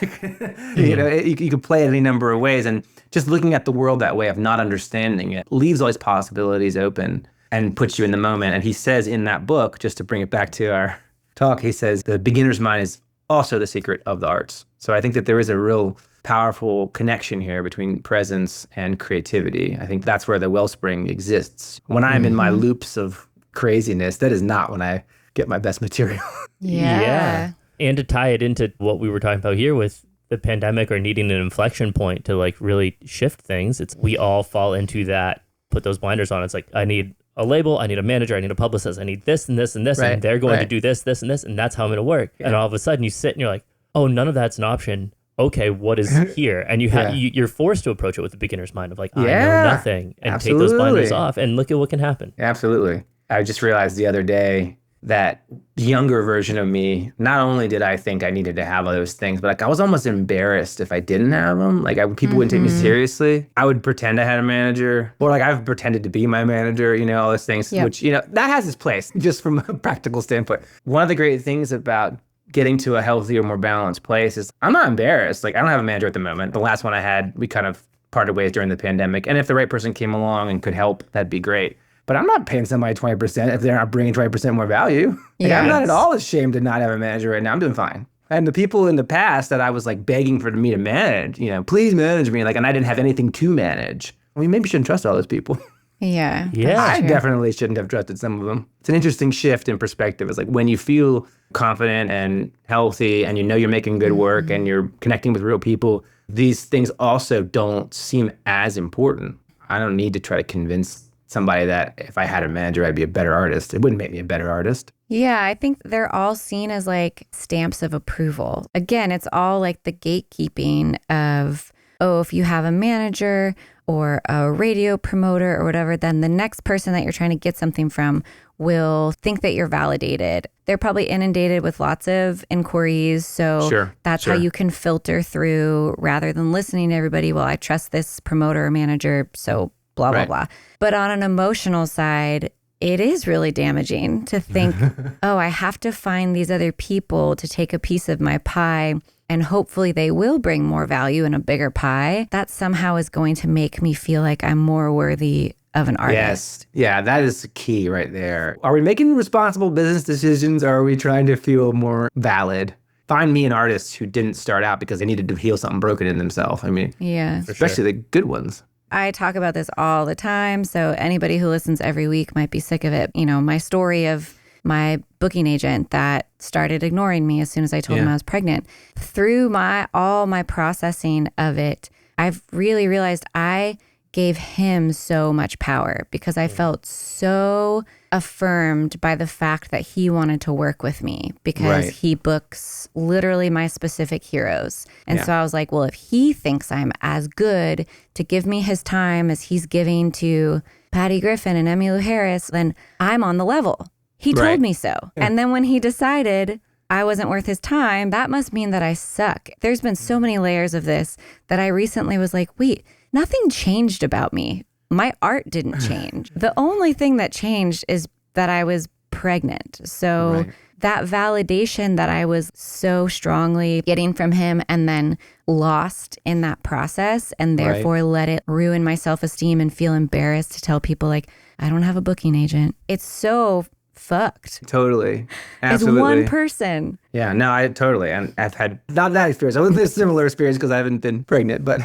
You know, you could play it any number of ways. And just looking at the world that way of not understanding it leaves all these possibilities open and puts you in the moment. And he says in that book, just to bring it back to our talk, he says the beginner's mind is also the secret of the arts. So I think that there is a real powerful connection here between presence and creativity. I think that's where the wellspring exists. When I'm in my loops of craziness, that is not when I get my best material. Yeah. And to tie it into what we were talking about here with the pandemic or needing an inflection point to like really shift things, it's we all fall into that, put those blinders on. It's like, I need a label, I need a manager, I need a publicist, I need this and this and this, and they're going to do this, this and this, and that's how I'm going to work. And all of a sudden you sit and you're like, oh, none of that's an option. Okay, what is here? And you have you're forced to approach it with the beginner's mind of like, I know nothing, and take those blinders off and look at what can happen. Absolutely. I just realized the other day that younger version of me, not only did I think I needed to have all those things, but like I was almost embarrassed if I didn't have them. Like people wouldn't take me seriously. I would pretend I had a manager, or like I've pretended to be my manager, you know, all those things, which, you know, that has its place just from a practical standpoint. One of the great things about getting to a healthier, more balanced place is I'm not embarrassed. Like, I don't have a manager at the moment. The last one I had, we kind of parted ways during the pandemic. And if the right person came along and could help, that'd be great. But I'm not paying somebody 20% if they're not bringing 20% more value. Like, I'm not at all ashamed to not have a manager right now. I'm doing fine. And the people in the past that I was like begging for me to manage, please manage me. Like, and I didn't have anything to manage. I mean, maybe you shouldn't trust all those people. Yeah. I definitely shouldn't have trusted some of them. It's an interesting shift in perspective. It's like when you feel confident and healthy and you're making good work and you're connecting with real people, these things also don't seem as important. I don't need to try to convince somebody that if I had a manager, I'd be a better artist. It wouldn't make me a better artist. Yeah, I think they're all seen as like stamps of approval. Again, it's all like the gatekeeping of, if you have a manager or a radio promoter or whatever, then the next person that you're trying to get something from will think that you're validated. They're probably inundated with lots of inquiries. So that's how you can filter through rather than listening to everybody. Well, I trust this promoter or manager, so blah, blah, blah. But on an emotional side, it is really damaging to think, I have to find these other people to take a piece of my pie, and hopefully they will bring more value in a bigger pie. That somehow is going to make me feel like I'm more worthy of an artist. Yes. Yeah, that is the key right there. Are we making responsible business decisions, or are we trying to feel more valid? Find me an artist who didn't start out because they needed to heal something broken in themselves. I mean, especially the good ones. I talk about this all the time, so anybody who listens every week might be sick of it. My story of my booking agent that started ignoring me as soon as I told him I was pregnant. Through all my processing of it, I've really realized I gave him so much power because I felt so affirmed by the fact that he wanted to work with me because he books literally my specific heroes. And so I was like, well, if he thinks I'm as good to give me his time as he's giving to Patty Griffin and Emmylou Harris, then I'm on the level. He told me so. And then when he decided I wasn't worth his time, that must mean that I suck. There's been so many layers of this that I recently was like, wait, nothing changed about me. My art didn't change. The only thing that changed is that I was pregnant. So that validation that I was so strongly getting from him and then lost in that process and therefore let it ruin my self-esteem and feel embarrassed to tell people like, I don't have a booking agent. It's so fucked. Totally. Absolutely. It's one person. Yeah, no, I totally. And I've had not that experience. I wasn't a similar experience because I haven't been pregnant, but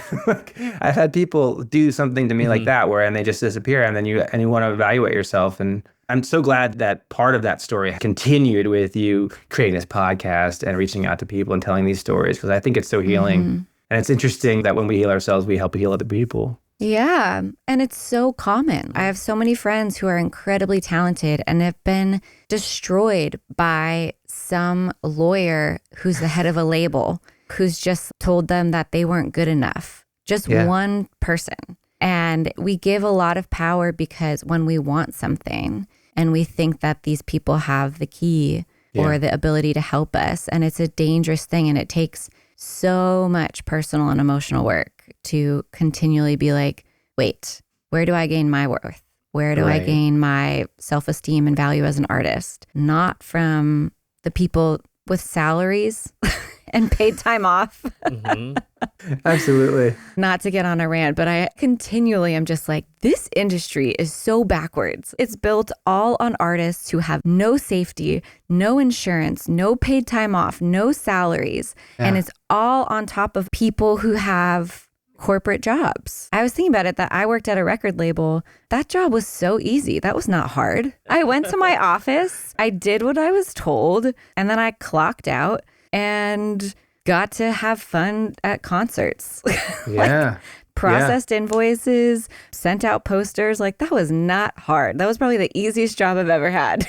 I've had people do something to me like that and they just disappear and then you want to evaluate yourself. And I'm so glad that part of that story continued with you creating this podcast and reaching out to people and telling these stories because I think it's so healing. And it's interesting that when we heal ourselves, we help heal other people. Yeah. And it's so common. I have so many friends who are incredibly talented and have been destroyed by some lawyer who's the head of a label who's just told them that they weren't good enough. Just one person. And we give a lot of power because when we want something and we think that these people have the key or the ability to help us, and it's a dangerous thing and it takes so much personal and emotional work to continually be like, wait, where do I gain my worth? Where do I gain my self-esteem and value as an artist? Not from the people with salaries and paid time off. Absolutely. Not to get on a rant, but I continually am just like, this industry is so backwards. It's built all on artists who have no safety, no insurance, no paid time off, no salaries. And it's all on top of people who have corporate jobs. I was thinking about it that I worked at a record label. That job was so easy. That was not hard. I went to my office, I did what I was told, and then I clocked out and got to have fun at concerts. Processed invoices, sent out posters. Like, that was not hard. That was probably the easiest job I've ever had.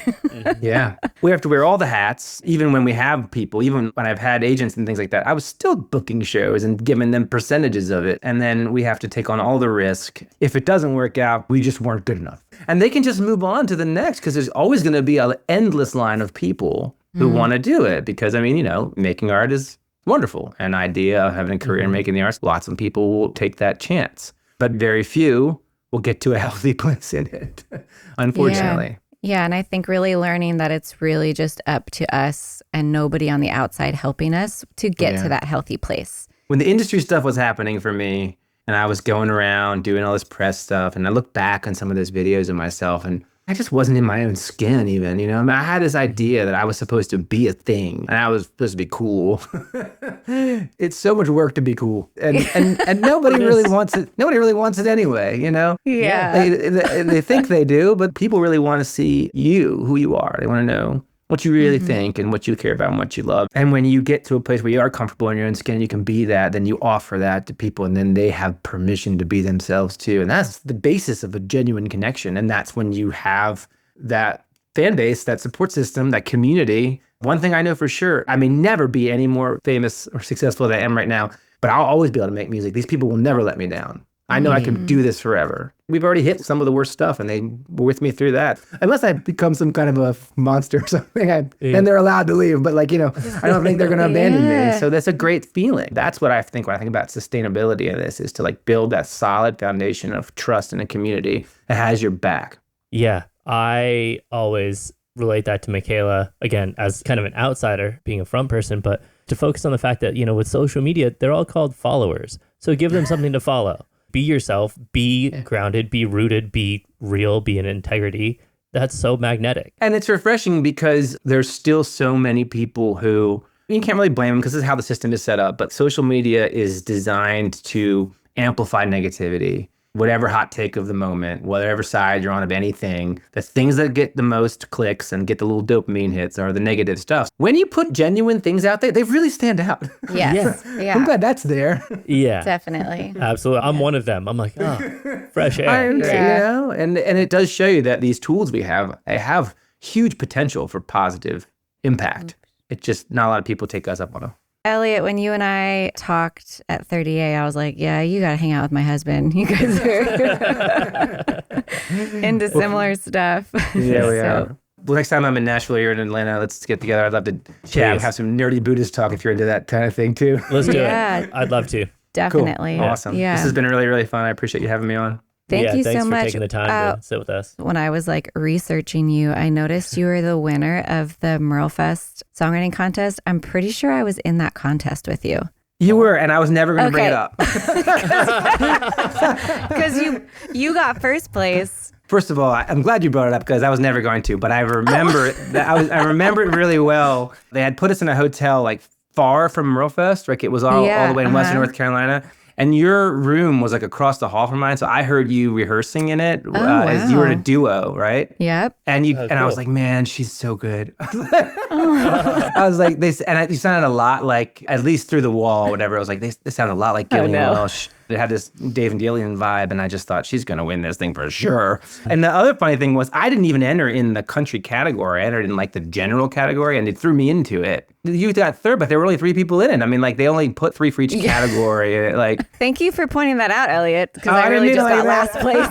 We have to wear all the hats, even when we have people, even when I've had agents and things like that. I was still booking shows and giving them percentages of it. And then we have to take on all the risk. If it doesn't work out, we just weren't good enough. And they can just move on to the next because there's always going to be an endless line of people who want to do it. Because, I mean, making art is wonderful. An idea of having a career in making the arts, lots of people will take that chance. But very few will get to a healthy place in it, unfortunately. Yeah, and I think really learning that it's really just up to us and nobody on the outside helping us to get to that healthy place. When the industry stuff was happening for me and I was going around doing all this press stuff, and I look back on some of those videos of myself and I just wasn't in my own skin even, I mean, I had this idea that I was supposed to be a thing and I was supposed to be cool. It's so much work to be cool. And nobody really wants it. Nobody really wants it anyway, Yeah. They think they do, but people really want to see you, who you are. They want to know what you really think and what you care about and what you love. And when you get to a place where you are comfortable in your own skin, you can be that, then you offer that to people, and then they have permission to be themselves too. And that's the basis of a genuine connection. And that's when you have that fan base, that support system, that community. One thing I know for sure, I may never be any more famous or successful than I am right now, but I'll always be able to make music. These people will never let me down. I know I can do this forever. We've already hit some of the worst stuff, and they were with me through that. Unless I become some kind of a monster or something, then they're allowed to leave. But I don't think they're going to abandon me. So that's a great feeling. That's what I think when I think about sustainability of this, is to build that solid foundation of trust in a community that has your back. Yeah, I always relate that to Michaela, again, as kind of an outsider, being a front person, but to focus on the fact that, with social media, they're all called followers. So give them something to follow. Be yourself, be grounded, be rooted, be real, be in integrity. That's so magnetic. And it's refreshing because there's still so many people who, you can't really blame them because this is how the system is set up, but social media is designed to amplify negativity. Whatever hot take of the moment, whatever side you're on of anything, the things that get the most clicks and get the little dopamine hits are the negative stuff. When you put genuine things out there, they really stand out. Yes. Yeah. I'm glad that's there. Yeah. Definitely. Absolutely. I'm one of them. I'm like, fresh air. And it does show you that these tools we have, they have huge potential for positive impact. It's just not a lot of people take us up on them. Eliot, when you and I talked at 30A, I was like, yeah, you got to hang out with my husband. You guys are into similar stuff. Yeah, we are. Well, next time I'm in Nashville or you're in Atlanta, let's get together. I'd love to chat and have some nerdy Buddhist talk if you're into that kind of thing too. Let's do it. I'd love to. Definitely. Cool. Awesome. Yeah. This has been really, really fun. I appreciate you having me on. Thank you thanks so for much. taking the time to sit with us. When I was researching you, I noticed you were the winner of the Merlefest songwriting contest. I'm pretty sure I was in that contest with you. You were, and I was never going to bring it up. Because you got first place. First of all, I'm glad you brought it up because I was never going to, but I remember I remember it really well. They had put us in a hotel far from Merlefest, it was all the way in Western North Carolina. And your room was across the hall from mine, so I heard you rehearsing in it as you were in a duo, right? Yep. And cool. I was like, man, she's so good. I was like, you sounded a lot at least through the wall, whatever. I was like, they sounded a lot like Gillian Welsh. It had this Dave and Gillian vibe, and I just thought she's going to win this thing for sure. And the other funny thing was I didn't even enter in the country category. I entered in the general category, and they threw me into it. You got third, but there were only 3 people in it. I mean, they only put 3 for each category. Thank you for pointing that out, Eliot, because I really just got last place.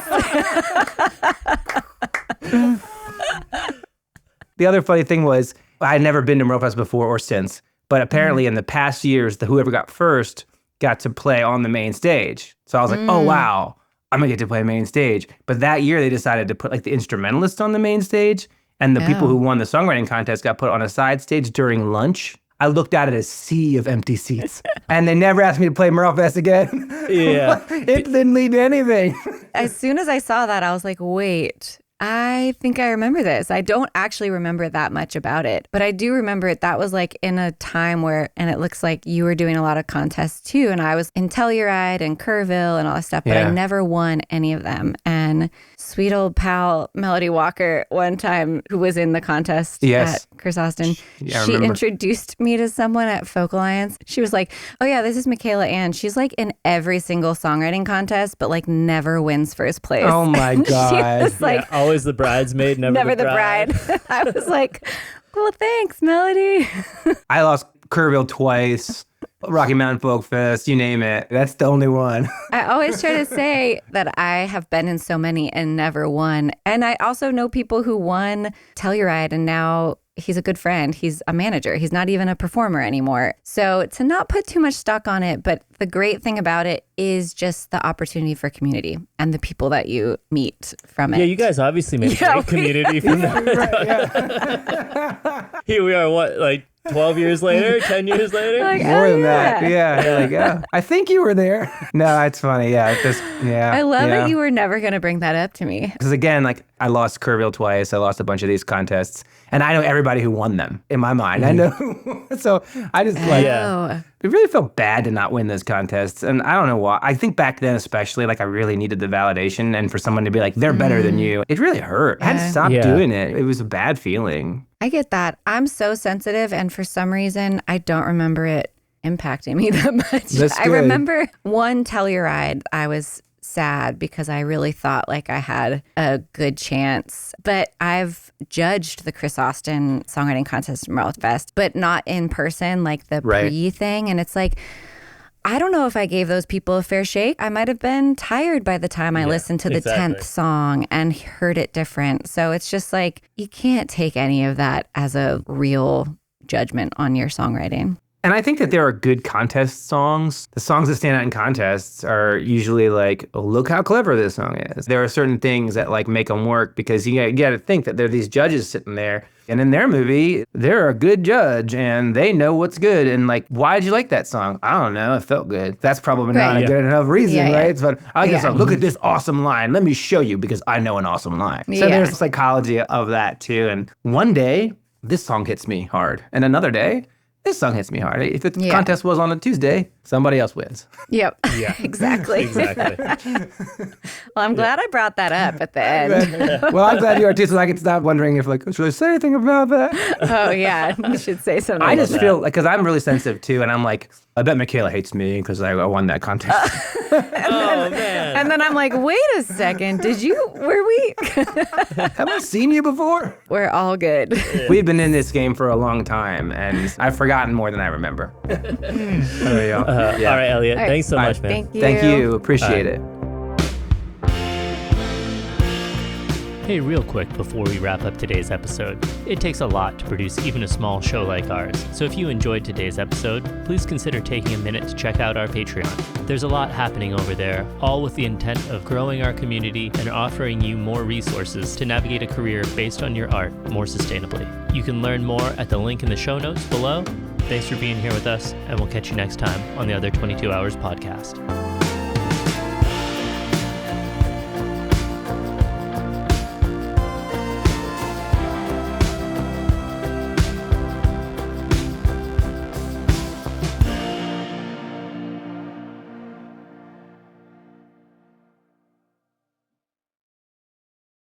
The other funny thing was I had never been to Merlefest before or since, but apparently in the past years, whoever got first got to play on the main stage. So I was like, oh, wow, I'm going to get to play main stage. But that year they decided to put the instrumentalists on the main stage, and the people who won the songwriting contest got put on a side stage during lunch. I looked out at a sea of empty seats, and they never asked me to play Merlefest again. Yeah. It didn't lead to anything. As soon as I saw that, I was like, wait, I think I remember this. I don't actually remember that much about it, but I do remember it. That was in a time where, and it looks like you were doing a lot of contests too. And I was in Telluride and Kerrville and all that stuff, but I never won any of them. And sweet old pal Melody Walker, one time, who was in the contest at Chris Austin, she introduced me to someone at Folk Alliance. She was like, oh yeah, this is Michaela Anne. She's in every single songwriting contest, but never wins first place. Oh my God. She was always the bridesmaid, never the bride. I was like, well, thanks, Melody. I lost Kerrville twice, Rocky Mountain Folk Fest, you name it. That's the only one. I always try to say that I have been in so many and never won. And I also know people who won Telluride and now he's a good friend. He's a manager. He's not even a performer anymore. So to not put too much stock on it, but the great thing about it is just the opportunity for community and the people that you meet from it. Yeah, you guys obviously made a great community from that. Here we are, 12 years later, 10 years later? More than that. Yeah. I think you were there. No, it's funny. Yeah. I love that you were never going to bring that up to me. Because again, I lost Kerrville twice. I lost a bunch of these contests. And I know everybody who won them in my mind. I know. So I just it really felt bad to not win those contests. And I don't know why. I think back then especially, I really needed the validation. And for someone to be like, they're better than you, it really hurt. I had to stop doing it. It was a bad feeling. I get that. I'm so sensitive, and for some reason, I don't remember it impacting me that much. That's good. I remember one Telluride, I was sad because I really thought I had a good chance. But I've judged the Chris Austin songwriting contest at Merlefest, but not in person, the pre thing. And it's I don't know if I gave those people a fair shake. I might have been tired by the time I listened to the 10th song and heard it different. So it's just you can't take any of that as a real judgment on your songwriting. And I think that there are good contest songs. The songs that stand out in contests are usually oh, look how clever this song is. There are certain things that make them work because you got to think that there are these judges sitting there. And in their movie, they're a good judge and they know what's good. And why did you like that song? I don't know. It felt good. That's probably not a good enough reason, right? But I guess look at this awesome line. Let me show you because I know an awesome line. So there's the psychology of that too. And one day, this song hits me hard. And another day, this song hits me hard. If the contest was on a Tuesday, somebody else wins. Yep. Yeah. Exactly. Well, I'm glad I brought that up at the end. Well, I'm glad you are too, so I can stop wondering if should I say anything about that? Oh, yeah. You should say something. I just feel because I'm really sensitive too, and I'm I bet Michaela hates me because I won that contest. Man. And then I'm wait a second. Were we? Have I seen you before? We're all good. We've been in this game for a long time, and I've forgotten more than I remember. There we go. All right, Eliot. All right. Thanks so much, man. Thank you. Appreciate it. Hey, real quick before we wrap up today's episode, it takes a lot to produce even a small show like ours, so if you enjoyed today's episode, please consider taking a minute to check out our Patreon. There's a lot happening over there, all with the intent of growing our community and offering you more resources to navigate a career based on your art more sustainably. You can learn more at the link in the show notes below. Thanks for being here with us, and we'll catch you next time on the Other 22 Hours podcast.